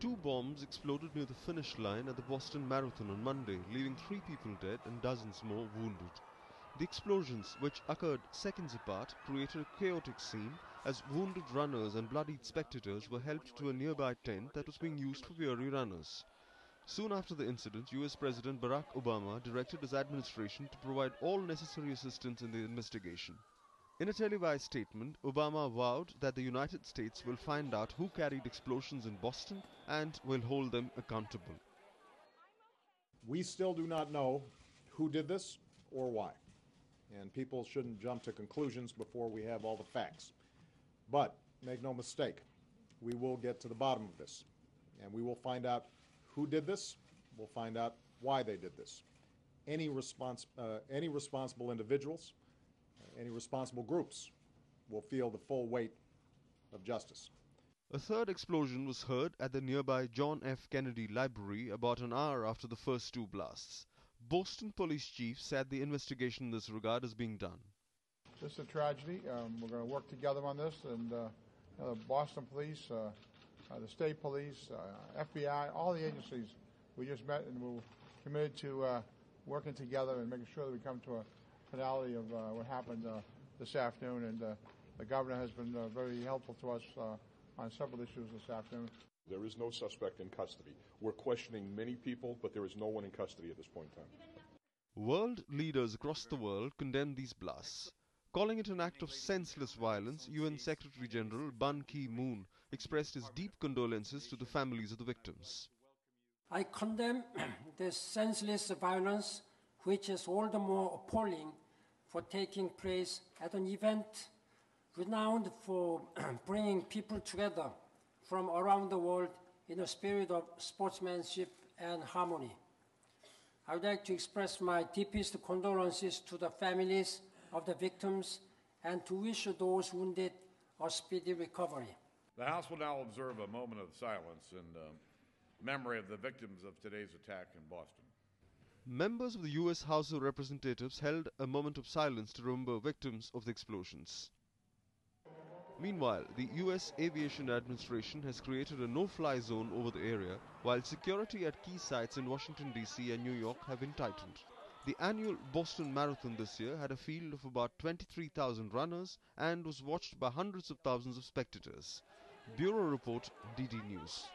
Two bombs exploded near the finish line at the Boston Marathon on Monday, leaving 3 people dead and dozens more wounded. The explosions, which occurred seconds apart, created a chaotic scene as wounded runners and bloodied spectators were helped to a nearby tent that was being used for weary runners. Soon after the incident, US President Barack Obama directed his administration to provide all necessary assistance in the investigation. In a televised statement, Obama vowed that the United States will find out who carried explosions in Boston and will hold them accountable. We still do not know who did this or why, and people shouldn't jump to conclusions before we have all the facts. But make no mistake, we will get to the bottom of this, and we will find out who did this. We'll find out why they did this. Any responsible individuals, any responsible groups will feel the full weight of justice. A third explosion was heard at the nearby John F. Kennedy Library about an hour after the first two blasts. Boston police chief said the investigation in this regard is being done. This is a tragedy. We're going to work together on this, and Boston police, the state police, FBI, all the agencies, we just met and we're committed to working together and making sure that we come to a finality of what happened this afternoon. And the governor has been very helpful to us on several issues this afternoon. There is no suspect in custody. We're questioning many people, but there is no one in custody at this point in time. World leaders across the world condemned these blasts. Calling it an act of senseless violence, UN Secretary General Ban Ki-moon expressed his deep condolences to the families of the victims. I condemn this senseless violence, which is all the more appalling for taking place at an event renowned for bringing people together from around the world in a spirit of sportsmanship and harmony. I would like to express my deepest condolences to the families of the victims and to wish those wounded a speedy recovery. The House will now observe a moment of silence in memory of the victims of today's attack in Boston. Members of the US House of Representatives held a moment of silence to remember victims of the explosions. Meanwhile, the US Aviation Administration has created a no-fly zone over the area, while security at key sites in Washington, D.C. and New York have been tightened. The annual Boston Marathon this year had a field of about 23,000 runners and was watched by hundreds of thousands of spectators. Bureau Report, DD News.